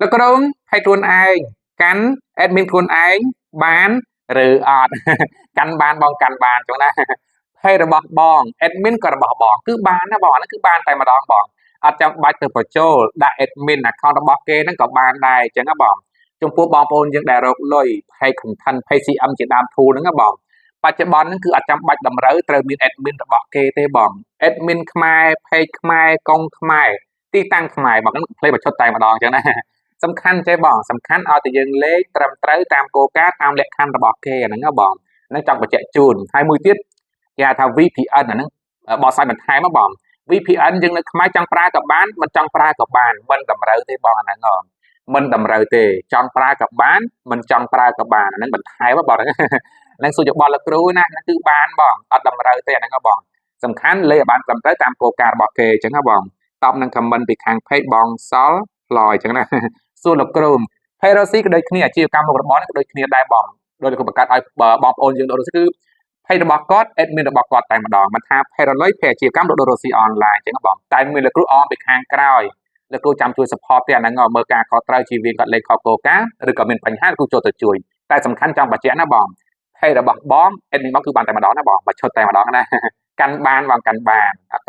លោកគ្រូឲ្យខ្លួនឯងកាន់ admin ខ្លួនឯងបានឬអត់ កាន់បានបងកាន់បានចឹងណា ហើយរបស់បង admin ក៏របស់បងគឺបានណាបងអាហ្នឹងគឺបានតែម្ដងបងអត់ចាំបាច់ទៅបញ្ចូលដាក់ admin account របស់គេហ្នឹងក៏បានដែរអញ្ចឹងណាបងចំពោះបងប្អូនយើងដែលរកលុយ pay content pay CM ជាដើម tool ហ្នឹងណាបងបច្ចុប្បន្នហ្នឹងគឺអត់ចាំបាច់តម្រូវត្រូវមាន admin របស់គេទេបង admin ខ្មែរ page ខ្មែរកុងខ្មែរទីតាំងខ្មែរបងហ្នឹងផ្លេបញ្ឈុតតែម្ដងអញ្ចឹងណាសំខាន់ចេះបងសំខាន់ឲ្យតែយើងលេខត្រឹមត្រូវតាមគោលការណ៍តាមលក្ខខណ្ឌរបស់គេអាហ្នឹងណាបងហ្នឹងចង់បញ្ជាក់ជូនហើយមួយទៀតគេហៅថា VPN អាហ្នឹងបកស្រាយបន្ថែមមកបង VPN យើងនៅខ្មែរចង់ប្រើក៏បានមិនចង់ប្រើក៏បានមិនតម្រូវទេបងអាហ្នឹងមិនតម្រូវទេចង់ប្រើក៏បានមិនចង់ប្រើក៏បានអាហ្នឹងបន្ថែមបងហ្នឹងសួរយោបល់លោកគ្រូណាហ្នឹងគឺបានបងអត់តម្រូវទេអាហ្នឹងបងសំខាន់លេខឲ្យបានត្រឹមត្រូវតាមគោលការណ៍របស់គេអញ្ចឹងណាបងតបនឹង comment ពីខាង page បងសល់ផ្លោយអញ្ចឹងណាសួរលោកគ្រូ Pharisee ក៏ដូចគ្នាអាជីវកម្មមុខរបរនេះក៏ដូចគ្នាដែរបងដោយលោកបង្កើតឲ្យបងប្អូនយើងដូរគឺ page របស់គាត់ admin របស់គាត់តែម្ដងមិនថា Pharisee page អាជីវកម្មដូរស៊ី online អញ្ចឹងបងតែមានលោកគ្រូអមពីខាងក្រោយលោកគ្រូចាំជួយ support ទេអាហ្នឹងមើលការខុសត្រូវជីវៀងគាត់លេខខុសគោលការណ៍ឬក៏មានបញ្ហាលោកគ្រូចូលទៅជួយតែសំខាន់ចង់បញ្ជាក់ណាបង page របស់បង admin មកគឺបានតែម្ដងណាបងបើឈុតតែម្ដងណាកាន់បានបងកាន់បានអត់